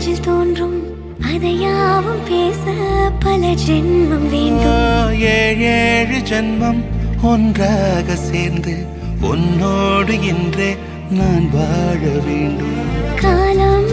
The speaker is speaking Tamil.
நெஞ்சில் தோன்றும் அதையாவும் பேச பல ஜென்மம் வேண்டும். ஏழு ஜென்மம் ஒன்றாக சேர்ந்து உன்னோடு இன்றே நான் வாழ வேண்டும். காலம்